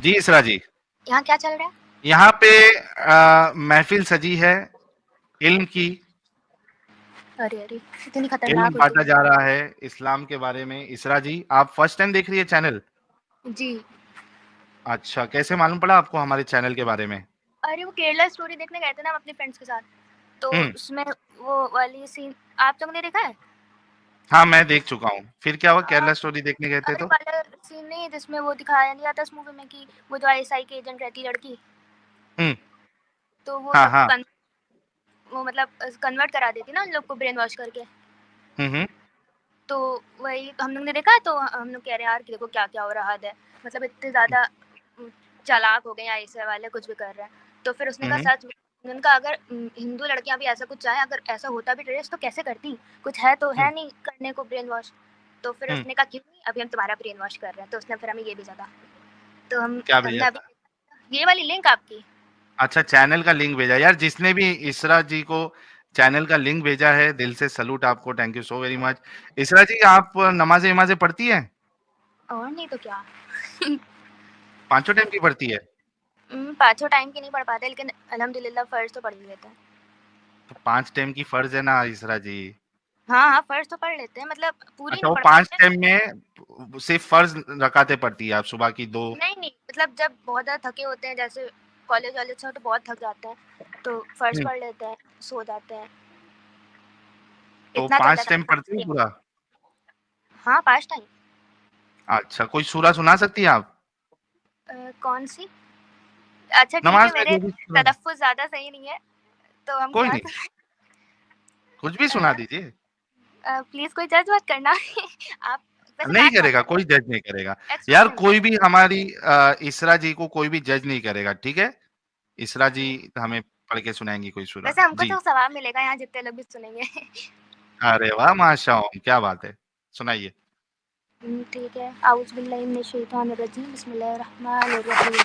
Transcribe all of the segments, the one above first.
जी इसरा जी, यहाँ क्या चल रहा है? यहाँ पे महफिल सजी है इल्म की। अरे अरे, इतनी इल्म खतरनाक उर्दू। बांटा जा रहा है इस्लाम के बारे में। इसरा जी, आप फर्स्ट टाइम देख रही है चैनल? जी। अच्छा, कैसे मालूम पड़ा आपको हमारे चैनल के बारे में? अरे वो केरला स्टोरी देखने गए थे ना हम अपने फ्रेंड्स के साथ, तो हम्म। उसमें वो वाली सीन आप लोगों ने देखा है? हाँ, मैं देख चुका हूँ। फिर क्या हुआ, अ, केरला स्टोरी देखने गए थे अरे तो? वाला सीन नहीं जिसमें वो दिखाया नहीं जाता इस मूवी में कि वो जो आईएसआई की एजेंट रहती है लड़की, हम्म। तो वो हाँ सबको हाँ। वो मतलब कन्वर्ट करा देती ना उन लोग को ब्रेन वॉश करके। हम्म। तो वही हम लोग ने देखा, तो हम लोग कह रहे हैं यार कि देखो क्या क्या हो रहा है, मतलब इतने ज़्यादा चालाक हो गए आईएसआई वाले, कुछ भी कर रहे हैं। तो फिर उसने कहा हम्म। सच, उनका अगर हिंदू लड़कियां भी ऐसा कुछ चाहे, अगर ऐसा होता भी ट्रेस तो कैसे करती, कुछ है तो है नहीं करने को ब्रेन वॉश। तो फिर हम्म। उसने कहा क्यों नहीं, अभी हम तुम्हारा ब्रेन वॉश कर रहे हैं, तो उसने फिर हमें ये भेजा था। तो क्या भेजा हमने था? अभी ये वाली लिंक आपकी। अच्छा, चैनल का लिंक भेजा यार। जिसने भी इसरा जी को चैनल का लिंक भेजा है, दिल से सैल्यूट आपको। Thank you so very much. इसरा जी, आप नमाज़ें वमाज़ें पढ़ती हैं? और नहीं तो क्या। पाँचों टाइम की पढ़ती है? पाँचों टाइम की नहीं पढ़ पाते, लेकिन अल्हम्दुलिल्लाह फ़र्ज़ तो पढ़ ही लेते हैं। तो 5 टाइम की फ़र्ज़ है ना इसरा जी। हाँ, हाँ, फ़र्ज़ तो पढ़ लेते हैं, मतलब पूरी अच्छा, नहीं वो पढ़ 5 पाते। टाइम में सिर्फ़ फ़र्ज़ रकातें पढ़ती है आप, सुबह की 2? नहीं, नहीं, मतलब जब बहुत ज़्यादा थके होते हैं, जैसे कॉलेज वॉलेज से हो तो बहुत थक जाते हैं, तो फ़र्ज़ हुँ। पढ़ लेते हैं, सो जाते हैं। तो इतना चलता 5 था टाइम पाँच पढ़ती हैं टाइम। पूरा? हाँ, 5 टाइम। अच्छा, कोई सूरा सुना सकती हैं आप? कौन-सी? अच्छा ठीक है, नमाज़ में मेरे जो भी सूरा हो। तलफ़्फ़ुज़ ज़्यादा सही नहीं है, तो हम कोई क्या नहीं, कुछ भी सुना दीजिए। प्लीज़ कोई जज मत करना। आप वैसे नहीं मैथ बहुत करेगा, आता कोई है, जज नहीं करेगा। यार एक्सपेरिमेंट कोई करें। भी हमारी इसरा जी को कोई भी जज नहीं करेगा, ठीक है? इसरा जी हमें पढ़ के सुनाएँगी कोई सूरा। वैसे हमको जी। तो सवाब मिलेगा यहाँ जितने लोग भी सुनेंगे। अरे वाह! माशाअल्लाह, क्या बात है। सुनाइए। ठीक है। औज़ु बिल्लाहि मिनश शैतानिर रजीम, बिस्मिल्लाहिर रहमानिर रहीम।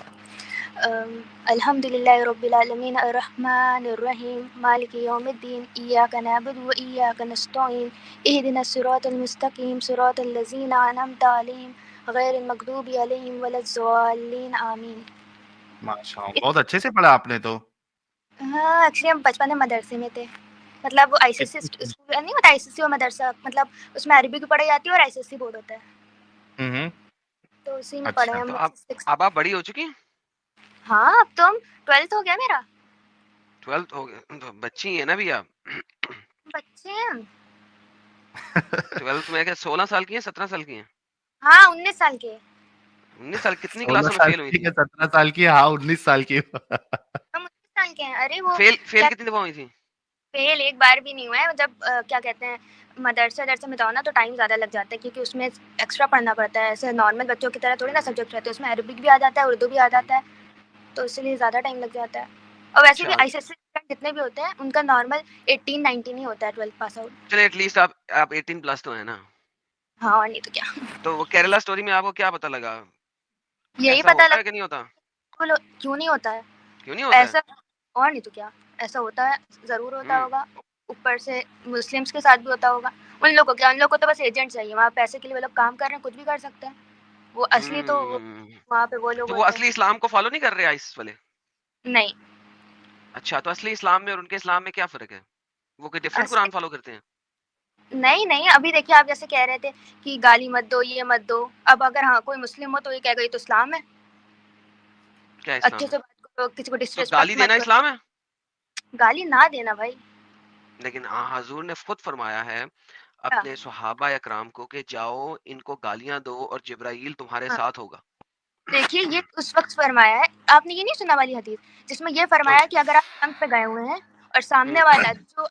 अल्हम्दुलिल्लाहि रब्बिल आलमीन, अर्रहमानिर रहीम, मालिकि यौमिद्दीन, इय्याका नअबुदु व इय्याका नस्तईन, इहदिनस सिरातल मुस्तकीम, सिरातल लज़ीना अनअमता अलैहिम, गैरिल मग़दूबि अलैहिम वलज़्ज़ालिन, आमीन। माशाअल्लाह, बहुत अच्छे से पढ़ा आपने तो। हाँ, एक्चुअली हम बचपन में मदरसे में थे। मतलब वो आईसीएसई कितनी स्कूल नहीं होता, आईसीएसई और मदरसा, मतलब उसमें अरबी भी पढ़ाई जाती है और आईसीएसई बोर्ड होता है। हुँ, हुँ। तो उसी में पढ़े अच्छा। हैं तो हम अब 6। अब आप बड़ी हो चुकी हैं? हाँ, अब तो हम 12th हो गया मेरा। 12th हो गया तो बच्ची हैं ना अभी आप? बच्चे हैं हम। 12th में क्या 16 साल की हैं, 17 साल की हैं? हाँ, 19 साल के। 19 साल कितनी 16 क्लासों में साल फेल हुई की थी? है, 17 साल की है, हाँ, 19 साल की। हम 19 साल के हैं। अरे वो फेल क्या, कितनी दफा हुई थी? फेल एक बार भी नहीं हुआ है। जब क्या कहते हैं, मदरसे-वदरसे में जाओ ना तो टाइम ज़्यादा लग जाता है, क्योंकि उसमें एक्स्ट्रा पढ़ना पड़ता है। ऐसे नॉर्मल बच्चों की तरह थोड़ी ना सब्जेक्ट रहते हैं, उसमें अरबिक भी आ जाता है, उर्दू भी आ जाता है, तो इसलिए ज़्यादा टाइम लग जाता है। और वैसे भी अच्छा, आईसीएसई जितने भी होते हैं उनका नॉर्मल 18-19 ही होता है 12th पास आउट। चलिए एटलीस्ट आप 18 प्लस तो हैं ना? हाँ, और नहीं तो क्या। तो वो केरला स्टोरी में आपको क्या पता लगा? यही ऐसा पता होता लगा है कि नहीं होता? बोलो क्यों नहीं होता है क्यों नहीं होता है? ऐसा, और नहीं तो क्या, ऐसा होता है, ज़रूर होता हुँ, होगा। ऊपर से मुस्लिम्स के साथ भी होता होगा। उन लोगों को क्या, उन लोगों को तो बस एजेंट चाहिए, वहाँ पैसे के लिए वो लोग काम कर रहे हैं, कुछ भी कर सकते हैं। वो असली तो हुँ। वहाँ पे वो लोग तो वो होते हैं। असली इस्लाम को फ़ॉलो नहीं कर रहे आइसिस वाले? नहीं, अच्छा, तो असली इस्लाम में और उनके इस्लाम में क्या फ़र्क है? वो कोई डिफरेंट असली कुरान फ़ॉलो करते हैं? नहीं, नहीं, अभी देखिए आप जैसे कह रहे थे कि गाली मत दो, ये मत दो। अब अगर हाँ, कोई मुस्लिम हो तो ये कहेगा ये तो इस्लाम है। क्या अच्छे इस्लाम है? से बात करो, किसी को तो गाली डिसरिस्पेक्ट मत देना करो। इस्लाम है? गाली ना देना भाई। लेकिन हज़ूर ने खुद फरमाया है हाँ, अपने सहाबा इकराम को कि जाओ इनको गालियाँ दो और जिब्राईल तुम्हारे हाँ। साथ होगा। देखिए ये उस वक़्त फरमाया है, आपने ये नहीं सुना वाली हदीस जिसमें ये फरमाया है कौन-सी? कि अगर आप जंग पे गए हुए हैं और हुँ, सामने वाला जो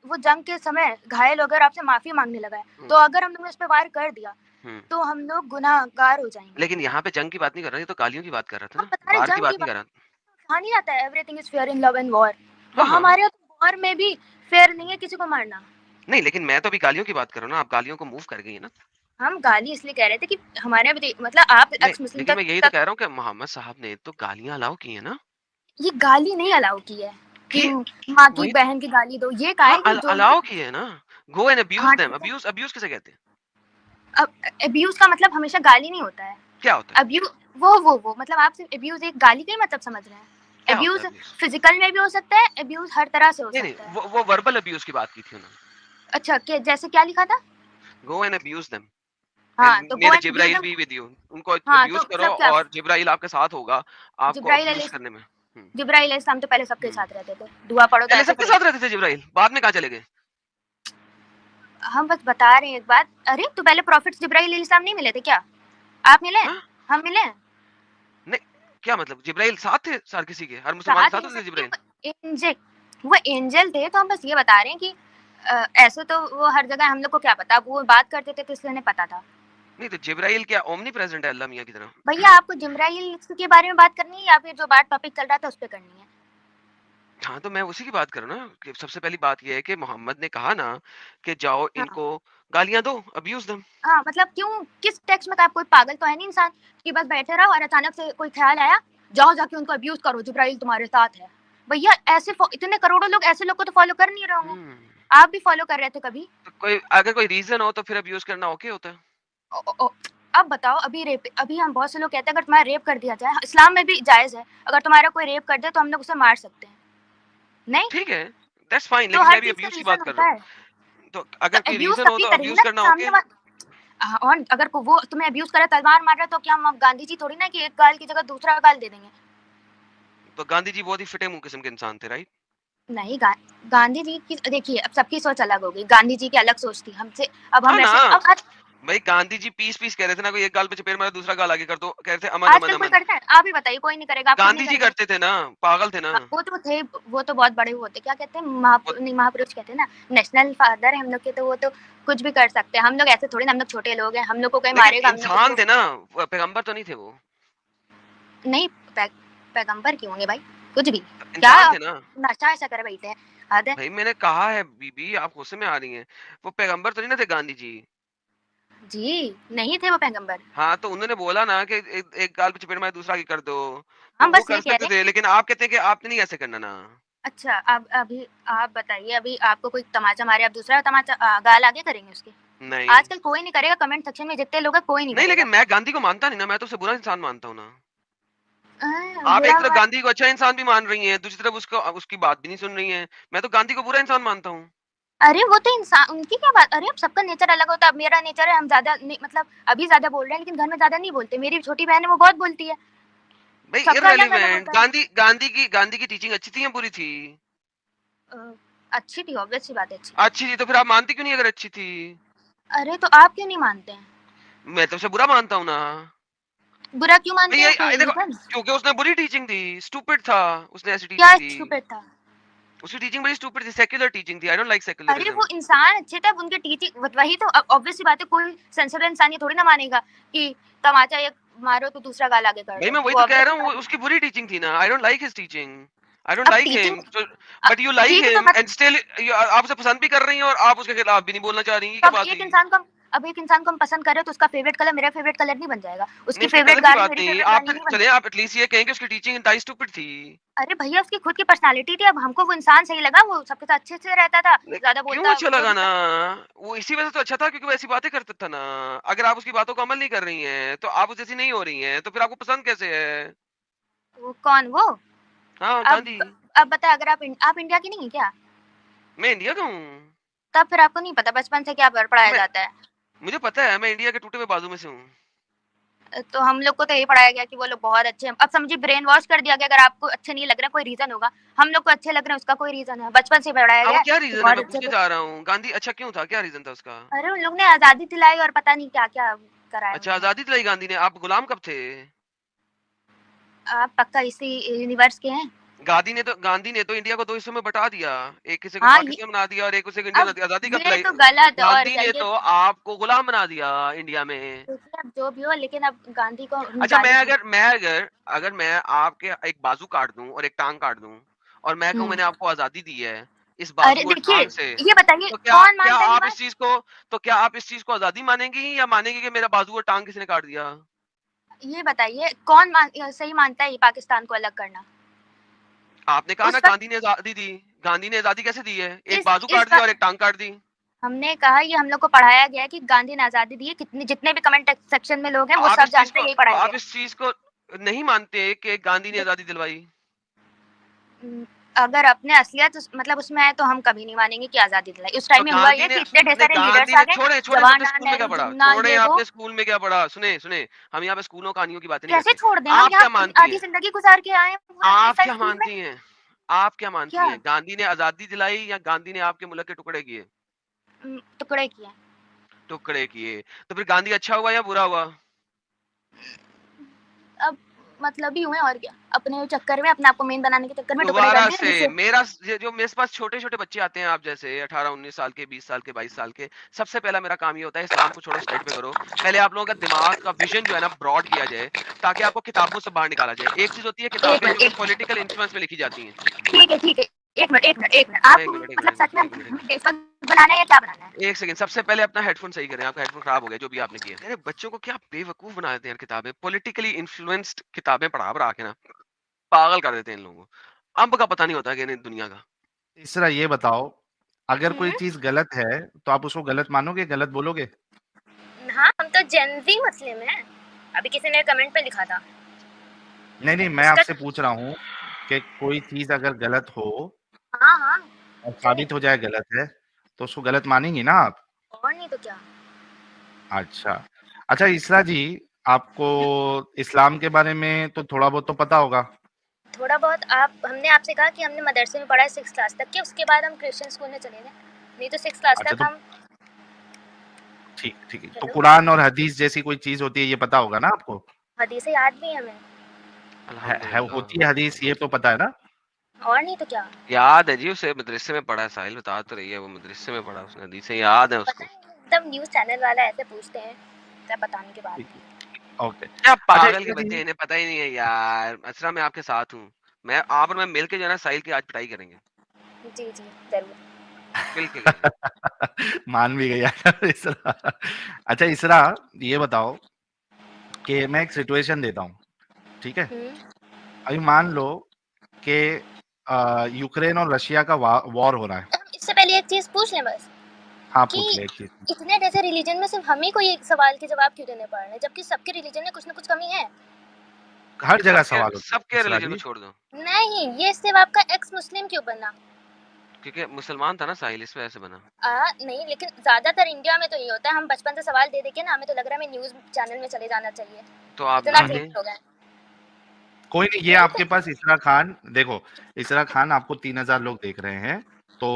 वो जंग के समय घायल हो गया और आपसे माफ़ी माँगने लगा है, हुँ, तो अगर हमने उस पे वार कर दिया, हुँ। तो हम लोग गुनहगार हो जाएँगे। लेकिन यहाँ पे जंग की बात नहीं कर रहा, ये तो गालियों की बात कर रहा था हम ना, बता रहे वार की जंग की बात नहीं बात, कर रहा। कहा नहीं जाता है everything is fair in love and war. हाँ, वहाँ हाँ। हमारे यहाँ तो वॉर में भी फेयर नहीं है किसी को मारना। नहीं, लेकिन मैं तो अभी गालियों की बात कर रहा हूँ ना, आप गालियों को मूव कर गई हैं ना। हम गाली इसलिए कह रहे थे कि हमारे यहाँ भी मतलब आप नहीं, एक्स मुस्लिम लेकिन तक मैं यही तो तक कह रहा हूँ कि मोहम्मद साहब ने तो गालियाँ अलाउ की हैं ना, ये गाली नहीं अलाउ की है कि कि माँ की वही बहन की गाली दो। ये कहा हाँ, है कि जो अलाउ मतलब की है ना। गो एंड अब्यूज़ हाँ देम, ठीक है। अब्यूज़ अब्यूज़ किसे कहते हैं? अब अब्यूज़ का मतलब हमेशा गाली नहीं होता है। क्या होता है? अब्यू वो मतलब आप सिर्फ अब्यूज एक गाली का ही मतलब समझ रहे हैं? क्या अब्यूज होता है abuse? फिजिकल में भी हो सकता है, अब्यूज हर तरह से हो नहीं सकता है। वो वर्बल अब्यूज की बात की थी उन्होंने। अच्छा, कि जैसे क्या लिखा था? गो एंड अब्यूज देम हाँ, and to may go the and abuse Jibrail them. Be with you. उनको हाँ, अब्यूज तो करो मतलब क्या और जिब्राइल आपके साथ होगा आपको जिब्राइल अब्यूज अलैहिस करने में। जिब्राइल अलैहिस्सलाम तो पहले सबके हम्म। साथ रहते थे। दुआ पढ़ो तो पहले ऐसे सबके पढ़ो। साथ रहते थे जिब्राइल, बाद में कहाँ चले गए? हम बस बता रहे हैं एक बात। अरे तो पहले प्रॉफिट जिब्राइल अलैहिस्सलाम नहीं मिले थे क्या? आप मिले? हाँ? हम मिले? नहीं, क्या मतलब जिब्राइल साथ थे हर किसी के, हर मुसलमान के साथ साथ इन होते थे सबके जिब्राइल? एंजल, वो एंजल थे। तो हम बस ये बता रहे हैं कि ऐसे तो वो हर जगह, हम लोग को क्या पता, वो बात करते थे तो इसलिए उन्हें पता था। नहीं तो जिब्राइल क्या ओमनी प्रेजेंट है अल्लाह मियाँ की तरह? भैया आपको जिब्राइल के बारे में बात करनी है या फिर जो बात टॉपिक चल रहा था उस पे करनी है? हाँ, तो मैं उसी की बात कर रहा हूँ ना कि सबसे पहली बात ये है कि मोहम्मद ने कहा ना कि जाओ हाँ इनको गालियाँ दो, अब्यूज देम। हाँ, मतलब क्यों, किस टेक्स्ट में? आप कोई पागल तो है नहीं इंसान कि बस बैठे रहो और अचानक से कोई ख्याल आया, जाओ जाके उनको अब्यूज करो, जिब्राइल तुम्हारे साथ है। भैया ऐसे इतने करोड़ों लोग ऐसे लोग को तो फॉलो कर नहीं रहे होंगे। हम्म। आप भी फॉलो कर रहे थे कभी? तो कोई अगर कोई रीजन हो तो फिर अब्यूज करना ओके होता है? ओ, ओ, ओ, अब बताओ, अभी हम बहुत से लोग कहते हैं अगर तुम्हारा रेप कर दिया जाए, इस्लाम में भी जायज है, अगर तुम्हारा कोई रेप कर दे तो हम लोग उसे मार सकते हैं। नहीं? ठीक है, दैट्स फाइन, तो लेकिन हर मैं भी चीज का अब्यूज की रीजन बात कर रहा होता हूँ। है। तो तो अगर कोई अब्यूज रीजन हो तभी तो करेंगे अब्यूज ना करना सामने ओके? वाला। हाँ, और अगर वो तुम्हें अब्यूज करे, तलवार मार रहा है, तो क्या हम अब गांधी जी थोड़ी ना कि एक गाल की जगह दूसरा गाल दे देंगे? तो गांधी जी बहुत ही फिटे मुंह किस्म के इंसान थे, राइट? नहीं, गांधी जी की देखिए, अब सबकी सोच अलग होगी। गांधी जी की अलग सोच थी हमसे। अब हाँ हम ना, ऐसे अब आज भाई गांधी जी पीस पीस कह रहे थे ना, कोई एक गाल पे चपेट मारा दूसरा गाल आगे कर दो, कह रहे थे अमन अमन आजकल कोई अमन। करता है? आप ही बताइए, कोई नहीं करेगा, आप खुद नहीं गांधी जी करेंगे। करते थे ना, पागल थे ना। हाँ, वो तो थे, वो तो बहुत बड़े होते, क्या कहते हैं, वो नहीं, महापुरुष कहते हैं ना, नेशनल फादर है हम लोग के, तो वो तो कुछ भी कर सकते हैं। हम लोग ऐसे थोड़ी ना, हम लोग छोटे लोग हैं, हम लोग को कोई लेकिन मारेगा, हम लोग इंसान को थे ना, वो पैगंबर तो नहीं थे वो। नहीं। पैगंबर क्यों होंगे भाई? कुछ भी क्या? इंसान थे ना। नशा ऐसा करे बैठे हैं, हद है। भाई मैंने कहा है बीबी, आप गुस्से में आ रही हैं। वो पैगंबर तो नहीं ना थे गांधी जी। जी, नहीं थे वो पैगंबर। हाँ, तो उन्होंने बोला ना कि एक गाल पे चपेट मारे दूसरा आगे कर दो। तो हम वो बस ये कर कह सकते रहे थे, हैं। लेकिन आप कहते हैं कि आपने नहीं ऐसे करना ना। अच्छा, अब अभी आप बताइए, अभी आपको कोई तमाचा मारे, आप दूसरा तमाचा गाल आगे करेंगे उसके? नहीं। आजकल कोई नहीं करेगा, कमेंट सेक्शन में जितने लोग हैं कोई नहीं नहीं, करेगा। लेकिन मैं गांधी को मानता नहीं ना, मैं तो उसे बुरा इंसान मानता हूँ ना। आप एक बुरा तरफ मान। गांधी को अच्छा इंसान भी मान रही हैं, दूसरी तरफ उसको उसकी बात भी नहीं सुन रही हैं। मैं तो गांधी को बुरा इंसान मानता हूँ। अरे वो तो इंसान, उनकी क्या बात, अरे अब सबका नेचर अलग होता है। अब मेरा नेचर है, हम ज्यादा नहीं, मतलब अभी ज्यादा बोल रहे हैं, लेकिन घर में ज्यादा नहीं बोलते। मेरी छोटी बहन है, वो बहुत बोलती है। भाई सबका अलग अलग इररिलेवेंट, होता है। गांधी की टीचिंग अच्छी थी या बुरी थी? अ, अच्छी थी, ऑब्वियस सी बात है, अच्छी थी। अच्छी थी तो फिर आप मानती क्यों नहीं अगर अच्छी थी? अरे तो आप क्यों नहीं मानते हैं? मैं तो उसे बुरा मानता हूँ ना। बुरा क्यों भाई मानते हैं, कोई देखो, रीजन? क्योंकि उसने बुरी टीचिंग दी, स्टूपिड था। उसने ऐसी क्या टीचिंग दी। स्टूपिड था? उसकी टीचिंग बड़ी स्टूपिड थी, सेक्युलर टीचिंग थी। आई डोंट लाइक अरे वो सेक्युलरिज्म। इंसान अच्छे थे, अब उनके टीचिंग वही तो, ऑब्वियस सी बात है, कोई सेंसिबल इंसान ये थोड़ी ना मानेगा कि तमाचा एक मारो तो दूसरा गाल आगे कर भाई दो। मैं वही वो तो कह ऑब्वियस रहा सी हूँ, बात है। उसकी बुरी टीचिंग थी ना। I don't like his teaching. I don't अब like teaching, him. But you like ठीक है तो हिम एंड स्टिल आप उसे पसंद भी कर रही हैं और आप उसके खिलाफ भी नहीं बोलना चाह रही हैं। ये क्या अब बात एक हुई? इंसान को अब एक इंसान को हम पसंद कर रहे हैं तो उसका फेवरेट कलर मेरा फेवरेट कलर नहीं बन जाएगा, नहीं, उसकी फिर फेवरेट कलर की गाड़ी बात मेरी नहीं। फेवरेट आप गाड़ी फिर नहीं बन चले, जाएगी। आप एटलीस्ट ये कहें कि उसकी टीचिंग इंटाई स्टूपिड थी। अरे भैया उसकी खुद की पर्सनालिटी थी, अब हमको वो इंसान सही लगा, वो सबके साथ अच्छे से रहता था, ज्यादा क्यों बोलता अच्छा जो लगा भी ना? वो इसी वजह से तो अच्छा था क्योंकि वो ऐसी बातें करता था ना। अगर आप उसकी बातों को अमल नहीं कर रही हैं तो आप उस जैसी नहीं हो रही हैं, तो फिर आपको पसंद कैसे है? वो कौन वो? हाँ, अब गांधी। अब बताए, अगर आप इंडिया की नहीं है क्या? मैं इंडिया का हूँ। तब फिर आपको नहीं पता बचपन से क्या पढ़ाया मैं जाता है? मुझे पता है, मैं इंडिया के टूटे हुए बाजू में से हूँ। तो हम लोग को तो यही पढ़ाया गया कि वो लोग बहुत अच्छे हैं। अब समझिए, ब्रेन वॉश कर दिया गया, अगर आपको अच्छे नहीं लग रहा कोई रीजन होगा, हम लोग को अच्छे लग रहे हैं उसका कोई रीजन है, बचपन से पढ़ाया हाँ, गया वो है क्या कि रीजन है, बहुत मैं अच्छे पूछने थे। जा रहा हूँ। गांधी अच्छा क्यों था, क्या रीजन था उसका? अरे उन लोग ने आजादी दिलाई और पता नहीं क्या क्या कराया अच्छा, उन्होंने। आजादी दिलाई गांधी ने। आप गुलाम कब थे? आप पक्का इसी यूनिवर्स के हैं? गांधी ने तो इंडिया को दो हिस्सों में बटा दिया। एक हिस्से को हाँ, ये पाकिस्तान बना दिया और एक हिस्से को इंडिया अब बना दिया। आजादी कब ये दिलाई? तो गलत है, और गांधी क्या ने ये? तो आपको गुलाम बना दिया इंडिया में। देखिए, अब जो भी हो, लेकिन अब गांधी को अच्छा, गाली दी। अगर मैं आपके एक बाजू काट दूं और एक टांग काट दूं और मैं कहूं हम्म। मैंने आपको आजादी दी है इस अरे बाजू और देखिए, टांग से, ये बताइए तो कौन मानता है ये बात? क्या आप इस चीज को आजादी मानेंगी या मानेंगी कि मेरा बाजू और टांग किसी ने काट दिया? ये बताइए सही मानता है ये पाकिस्तान को अलग करना? आपने कहा ना उस वक्त गांधी ने आजादी दी। गांधी ने आजादी कैसे दी है? एक बाजू इस काट दिया और एक टांग काट दी। हमने कहा, ये हम लोग को पढ़ाया गया है कि गांधी ने आजादी दी है, कितने जितने भी कमेंट सेक्शन में लोग हैं तो वो आप सब इस चीज जानते को हैं, यही तो पढ़ाया आप गया है। इस चीज को नहीं मानते कि गांधी ने आजादी दिलवाई? अगर अपने असलियत मतलब उसमें है तो हम कभी नहीं मानेंगे कि आजादी दिलाई। उस टाइम तो में हुआ ये कि इतने ढेर सारे लीडर्स आ गए, छोड़े आपने जवाहरलाल स्कूल में क्या नेहरू, पढ़ा? जिन्ना, छोड़े ये वो। आपने स्कूल में क्या पढ़ा? सुने हम यहाँ पे स्कूलों कहानियों की बातें नहीं कैसे करते। छोड़ दें, हम आप क्या यहाँ मानती आधी हैं? जिंदगी गुजार के आए हैं पूरा आप 20 साल क्या स्कूल में। मानती हैं? आप क्या मानती क्या हैं? गांधी ने आजादी दिलाई या गांधी ने आपके मुल्क के टुकड़े किए? टुकड़े किए। टुकड़े किए। तो फिर गांधी अच्छा हुआ या बुरा हुआ? अब मतलब ही हुए और क्या, अपने चक्कर में, अपने आप को मेन बनाने के चक्कर में टुकड़े कर दोबारा दिए से जिससे मेरा जो मेरे पास छोटे-छोटे बच्चे आते हैं आप जैसे 18-19 साल के, 20 साल के, 22 साल के, सबसे पहला मेरा काम ये होता है इस्लाम को छोड़ो साइड पे करो। पहले आप लोगों का दिमाग का विज़न जो है ना ब्रॉड किया जाए, ताकि आपको किताबों से बाहर निकाला जाए। एक चीज़ होती है एक किताबें मिनट जो कि एक पॉलिटिकल इन्फ्लुएंस में लिखी जाती हैं। ठीक है, एक मिनट आप 1 मिनट, 1 मतलब मिनट, सच में 1 मिनट, 1 मिनट। देशभक्त बनाना है या क्या बनाना है? 1 सेकंड सबसे पहले अपना हेडफ़ोन सही करें, आपका हेडफ़ोन खराब हो गया जो भी आपने किया। अरे बच्चों को क्या बेवकूफ़ बना देते हैं यार किताबें, पॉलिटिकली इन्फ्लुएंस्ड किताबें पढ़ा-पढ़ा के ना, पागल कर देते हैं इन लोगों को। अब का पता नहीं होता कि इन्हें दुनिया का। तीसरा ये बताओ, अगर कोई हम्म, चीज़ गलत है, तो आप उसको गलत मानोगे, गलत बोलोगे? हाँ हम तो जेनजी मुस्लिम हैं। अभी किसी ने कमेंट पे लिखा था नहीं, मैं इसका। आपसे पूछ रहा हूँ कि कोई चीज़ अगर गलत हो हाँ हाँ, और क्यों नहीं, साबित हो जाए गलत है, तो उसको गलत मानेंगी ना आप? और नहीं तो क्या। अच्छा। अच्छा इसरा जी, आपको इस्लाम के बारे में तो थोड़ा बहुत तो पता होगा? थोड़ा बहुत आप, हमने आपसे कहा कि हमने मदरसे में पढ़ा है 6 क्लास तक के, उसके बाद हम क्रिश्चियन स्कूल में चले गए, नहीं तो 6 क्लास अच्छा तक तो हम। ठीक है। तो हेलो, कुरान और हदीस जैसी कोई चीज़ होती है, ये पता होगा ना आपको? हदीसें याद भी हैं हमें। है होती है अल्हम्दुलिल्लाह। हदीस, ये तो पता है ना? और नहीं तो क्या। याद है जी उसे मदरसे में पढ़ा है, साहिल बता तो रही है वो मदरसे में पढ़ा उसने, हदीसें याद है पता उसको। है एकदम न्यूज़ चैनल वाला ऐसे पूछते हैं, सब बताने के बाद ठीक में। है, ओके। क्या अच्छा पागल के इसरा बच्चे, जी इन्हें पता ही नहीं है यार। असरा मैं आपके साथ हूँ। मैं आप और मैं मिलके जो है ना साहिल की आज पिटाई करेंगे। जी, जी, ज़रूर। मिल के करेंगे। मान भी गया इसरा। अच्छा इसरा, ये बताओ कि मैं एक सिचुएशन देता हूँ, ठीक है? हुँ, अभी मान लो कि यूक्रेन और रशिया का वॉर हो रहा है। हम इससे पहले एक चीज़ पूछ लें बस, हाँ, कि पूछ ले एक चीज़। इतने जैसे रिलीजन में सिर्फ हम ही को ये सवाल के जवाब क्यों देने पड़ रहे हैं, जबकि सबके रिलीजन में कुछ ना कुछ कमी है। हर जगह सबके सवाल होता है, सबके इसरा रिलीजन को जी। छोड़ दो। नहीं, ये सिर्फ आपका एक्स मुस्लिम क्यों बना? क्योंकि मुसलमान था ना साहिल, इस वजह से बना। नहीं, लेकिन ज़्यादातर इंडिया में तो ये होता है, हम बचपन से सवाल दे के ना हमें तो लग रहा है हमें न्यूज़ चैनल में चले जाना चाहिए, तो आप इतना जाने। ट्रेंड हो गया है। कोई नहीं, ये नहीं आपके तो पास इसरा खान देखो, इसरा खान आपको 3000 लोग देख रहे हैं, तो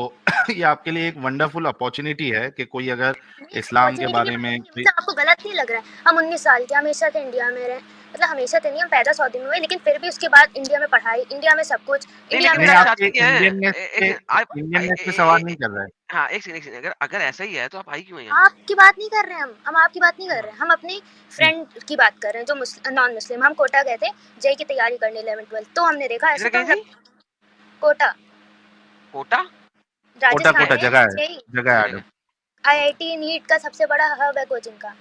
ये आपके लिए एक वंडरफुल अपॉर्च्युनिटी है कि कोई अगर नहीं, इस्लाम के अपॉर्चुनिटी की बारे बात में नहीं है, कोई मतलब आपको गलत नहीं लग रहा है। हम 19 साल के हमेशा से इंडिया में रहे, मतलब हमेशा तो नहीं, हम पैदा सऊदी में हुए, लेकिन फिर भी उसके बाद इंडिया में पढ़ाई, इंडिया में सब कुछ, नहीं इंडिया में लेकिन नहीं, सच रहा। आपके सच ये है। एक सेकंड आप इंडियननेस पे सवाल नहीं कर रहे हैं। हाँ, एक सेकंड अगर अगर ऐसा ही है तो आप आई क्यों हैं यहाँ? आपकी बात नहीं कर रहे हैं हम आपकी बात नहीं कर रहे हैं, हम अपनी हुँ, फ्रेंड की बात कर रहे हैं जो नॉन मुस्लिम। हम कोटा गए थे जेईई की तैयारी करने 11th-12th, तो हमने देखा किधर ऐसे तो गई थी? कोटा, कोटा? राजस्थान कोटा में जगह है, जेईई, जगह है कोई आगे। जगह। ओके, आईआईटी नीट का सबसे बड़ा हब है कोचिंग का।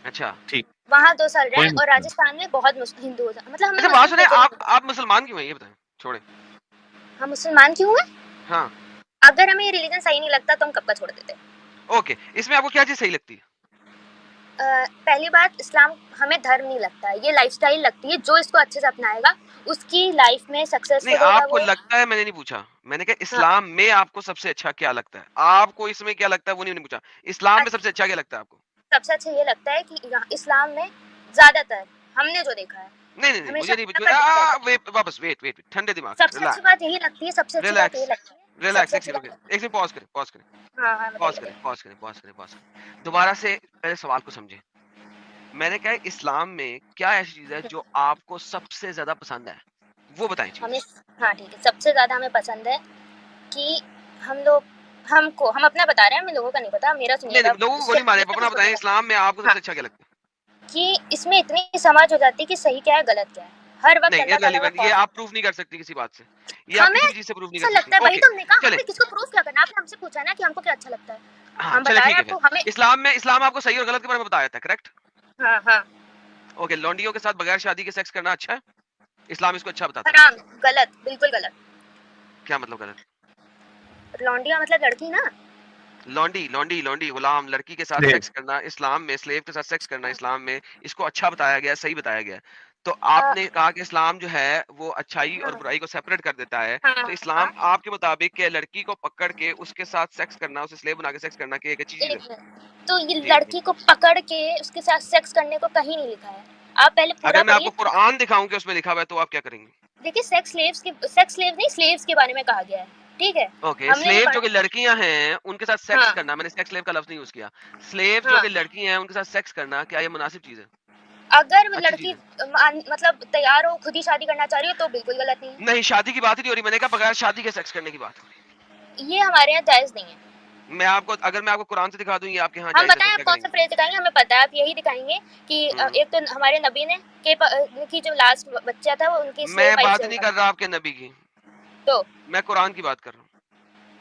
अच्छा। ठीक, वहाँ 2 साल रहे कोई और नहीं। राजस्थान में बहुत हिंदू, मतलब हमें अच्छा बात मुस्लिम सुनिए कल्चर आप मुसलमान क्यों हैं ये बताएं? छोड़ें। हम मुसलमान क्यों हुए? हाँ, अगर हमें ये रिलीजन सही नहीं लगता तो हम कब का छोड़ देते। ओके। इसमें आपको क्या चीज़ सही लगती है? पहली बात, इस्लाम हमें धर्म नहीं लगता है, ये लाइफस्टाइल लगती है। जो इसको अच्छे से अपनाएगा उसकी लाइफ में नहीं सक्सेसफुल होगा आपको वो। लगता है मैंने नहीं पूछा। मैंने कहा हाँ, इस्लाम में आपको सबसे अच्छा क्या लगता है? आपको इसमें क्या लगता है वो नहीं पूछा। इस्लाम में सबसे अच्छा क्या लगता है आपको? सबसे अच्छा ये लगता है कि यहाँ इस्लाम में ज़्यादातर हमने जो देखा है नहीं, हमेशा मुझे नहीं अल्लाह पूछा। पर डिपेंड है। वेट वापस वेट ठंडे दिमाग से सबसे अच्छी बात यही लगती है, सबसे अच्छी बात यही रिलैक्स लगती है, रिलैक्स सबसे एक अच्छी सेकंड रुकिए। बात। एक सेकंड पॉज़ करें। हाँ, बताइए। पॉज़ करें। दोबारा से पहले सवाल को समझें। मैंने कहा इस्लाम में क्या ऐसी चीज़ है जो आपको सबसे ज़्यादा पसंद है? वो बताएँ हमें, चीज़। हाँ ठीक है, सबसे ज़्यादा हमें पसंद है कि हम अपना बता रहे हैं, हमें लोगों का नहीं पता, मेरा नहीं, सुनिएगा। लोगों को उसके गोली मारे, बाद आप अपना किसको बताएँ सुनेगा? इस्लाम में आपको हाँ, सबसे अच्छा क्या लगता है? कि इसमें इतनी समझ हो जाती है कि सही क्या है, गलत क्या है। हर वक़्त नहीं, अल्लाह ताला का इर्रेलेवेंट ये खौफ है। आप प्रूफ नहीं कर सकती किसी बात से। ये आप हमें किसी भी चीज़ से प्रूफ नहीं कर अच्छा सकती। लगता है, वही ओके, तो हमने कहा, चलें। हमें किसको प्रूफ क्या करना है? आपने हमसे पूछा है ना कि हमको क्या अच्छा लगता है। हाँ, हम चलें बता रहे ठीक हैं है फिर। आपको, हमें। इस्लाम आपको सही और गलत के बारे में बताया था, करेक्ट? हाँ, हाँ, ओके, लौंडियों के साथ बगैर शादी के सेक्स करना अच्छा है? इस्लाम इसको अच्छा बताता है। हराम, गलत, बिल्कुल गलत। क्या मतलब गलत? लौंडिया मतलब लड़की ना? लौंडी, गुलाम, लड़की के साथ स्लेव सेक्स करना इस्लाम में, स्लेव के साथ सेक्स करना इस्लाम में, इसको अच्छा बताया गया है, सही बताया गया है। तो आपने कहा कि इस्लाम जो है वो अच्छाई और हाँ। बुराई को सेपरेट कर देता है। हाँ, तो इस्लाम हाँ। आपके मुताबिक कि लड़की को पकड़ के उसके साथ सेक्स करना, उसे स्लेव बना के सेक्स करना कि एक अच्छी चीज़ है? एक मिनट, तो ये जी, लड़की को पकड़ के उसके साथ सेक्स करने को कहीं नहीं लिखा है। आप पहले पूरा अगर मैं पढ़िए। आपको कुरान दिखाऊँ कि उसमें लिखा हुआ है तो आप क्या करेंगी? देखिए सेक्स स्लेव नहीं, स्लेव्स के बारे में कहा गया है, ठीक है? ओके, हमने ये स्लेव जो पढ़ा। कि लड़कियाँ हैं, उनके साथ सेक्स हाँ, करना, मैंने सेक्स स्लेव का लफ्ज़ नहीं यूज़ किया। स्लेव जो हाँ। कि लड़की हैं, उनके साथ सेक्स करना, क्या ये मुनासिब चीज़ है? अगर वो अच्छी लड़की चीज़ है? मतलब तैयार हो, खुद ही शादी करना चाह रही हो तो बिल्कुल गलत नहीं है। नहीं, शादी की बात ही नहीं हो रही, मैंने कहा बगैर शादी के सेक्स करने की बात हो रही ये हमारे यहाँ जायज़ नहीं है। है। अगर मैं आपको कुरान से दिखा दूँ ये आपके यहाँ हम जायज़ है तो बताएँ आप क्या कौन सा करेंगी? फ्रेज़ दिखाएँगे? हमें पता है, आप यही दिखाएँगे कि हुँ। एक तो हमारे नबी ने उनकी जो लास्ट बच्चा था वो उनकी स्लेव मैं वाइफ बात से नहीं हुआ कर था। रहा आपके नबी की, तो मैं कुरान की बात कर रहा हूँ।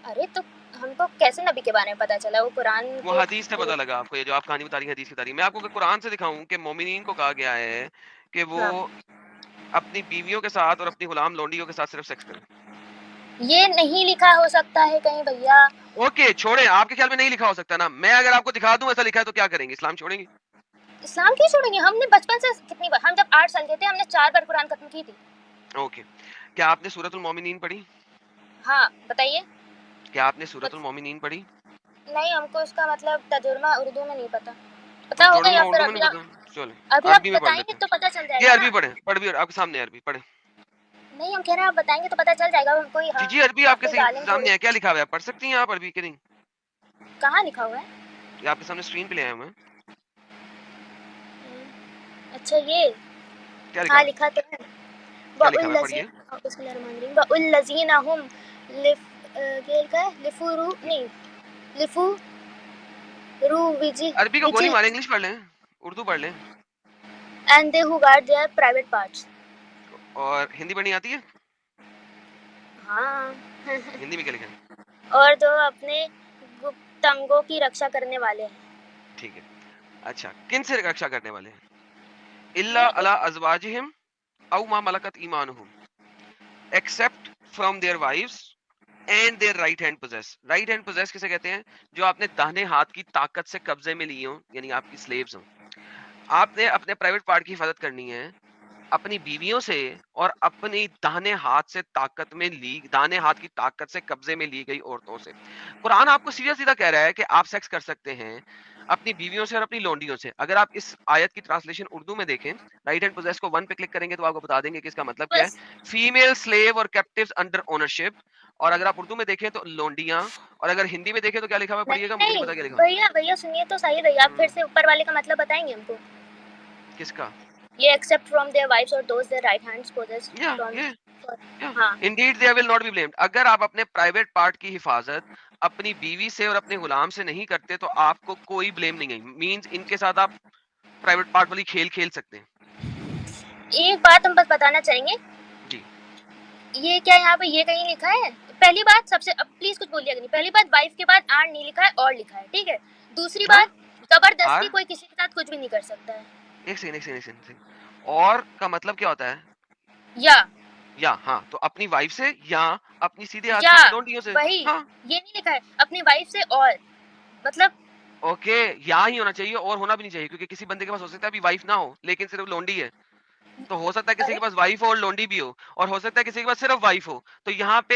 अरे तो हमको कैसे नबी के बारे में पता चला? वो कुरान वो के हदीस से पता लगा आपको, ये जो आप कहानी बता रही हैं हदीस की बता रही हैं। मैं आपको अगर कुरान से दिखाऊँ कि मोमिनीन को कहा गया है कि वो हाँ, अपनी बीवियों के साथ और अपनी गुलाम लौंडियों के साथ सिर्फ सेक्स करें। ये नहीं लिखा हो सकता है कहीं भैया। ओके, छोड़ें, आपके ख्याल में नहीं लिखा हो सकता ना। मैं अगर आपको दिखा दूँ ऐसा लिखा है तो क्या करेंगे? इस्लाम छोड़ेंगे? इस्लाम क्यों छोड़ेंगे? हमने बचपन से कितनी बार, हम जब 8 साल के थे हमने 4 बार कुरान खत्म की थी। ओके। क्या आपने सूरतुल मोमिनीन पढ़ी? हाँ, बताइए? क्या आपने बत सूरतुल मोमिनीन पढ़ी? नहीं, हमको इसका मतलब तर्जुमा उर्दू में नहीं पता। पता अब होगा या तर्जुमा फिर उर्दू में नहीं पता? चलें, अभी आप अरबी में पढ़ बताएँगे लेते हैं। तो पता चल जी, जाएगा अरबी ना। पढ़ें, पढ़ भी आपके सामने है अरबी, पढ़ें। नहीं, हम कह रहे हैं आप बताएँगे तो पता चल जाएगा, हमको ही जी, हाँ, जी, अरबी आपके कोई डालेंगे सामने थोड़ी। है, क्या लिखा हुआ है? पढ़ सकती हैं आप अरबी कि नहीं? कहाँ लिखा हुआ है? ये आपके सामने स्क्रीन पे ले आया हूँ मैं। अच्छा ये, क्या लिखा हाँ हुआ है? लिखा तो है। क्या लिखा हुआ है? पढ़िए। वउल्लज़ीना हुम ये लिखा है लिफुरू नहीं, लिफुरूविजी अरबी को गोली मारें, इंग्लिश पढ़ लें, उर्दू पढ़ लें। And they who guard there private parts. और हिंदी पढ़नी आती है? हाँ। हिंदी में क्या लिखा है? और जो अपने गुप्तांगों की रक्षा करने वाले हैं। ठीक है। अच्छा, किन से रक्षा करने वाले हैं? इल्ला अला अज़वाजिहिम औ मा मलकत ईमानुहुम except from their wives and their right hand possess. Right hand possess किसे कहते हैं? जो आपने दाहिने हाथ की ताकत से कब्जे में लिए हों, यानी आपकी स्लेव्स हों। आपने अपने प्राइवेट पार्ट की हिफाजत करनी है अपनी बीवियों से और अपनी दाहिने हाथ से दाहिने हाथ की ताकत से कब्जे में ली गई औरतों से। कुरान आपको सीधा-सीधा कह रहा है कि आप सेक्स कर सकते हैं अपनी बीवियों से और अपनी लौंडियों से। अगर आप इस आयत की ट्रांसलेशन उर्दू में देखें, राइट हैंड पोजेस को 1 पे क्लिक करेंगे तो आपको बता देंगे कि इसका मतलब क्या है। बस फीमेल स्लेव और कैप्टिव्स अंडर ओनरशिप। और अगर आप उर्दू में देखें तो लौंडियां, और अगर हिंदी में देखें तो क्या लिखा हुआ है नहीं पढ़िएगा, मुझे नहीं नहीं पता क्या लिखा हुआ है। भैया भैया सुनिए तो सही भैया, आप फिर से ऊपर वाले का मतलब बताएंगे हमको। किसका? ये एक्सेप्ट फ्रॉम देयर वाइफ्स और दोस देयर राइट हैंड्स पोजेस या फ्रॉम। ये हाँ Indeed they will not be blamed. अगर आप अपने प्राइवेट पार्ट की हिफाजत अपनी बीवी से और अपने गुलाम से नहीं करते तो आपको कोई ब्लेम नहीं है। मींस इनके साथ आप प्राइवेट पार्ट वाली खेल खेल सकते हैं। एक बात हम बस बताना चाहेंगे, जी, ये क्या यहाँ पे ये कहीं लिखा है? पहली बात सबसे, अब प्लीज कुछ बोलिएगा नहीं, पहली बात वाइफ के बाद आर नहीं लिखा है और लिखा है, ठीक है? दूसरी हाँ? बात जबरदस्ती आर? कोई किसी के साथ कुछ भी नहीं कर सकता है। एक सेकंड। और का मतलब क्या होता है? या हाँ, तो अपनी वाइफ से या अपनी सीधे हाथ या की लौंडियों से। वही, हाँ, ये नहीं लिखा है अपनी वाइफ से और, मतलब ओके, या ही होना चाहिए और होना भी नहीं चाहिए, क्योंकि किसी बंदे के पास हो सकता है अभी वाइफ ना हो लेकिन सिर्फ लौंडी है। तो हो सकता है किसी अरे के पास वाइफ हो और लौंडी भी हो, और हो सकता है किसी के पास सिर्फ वाइफ हो। तो यहाँ पे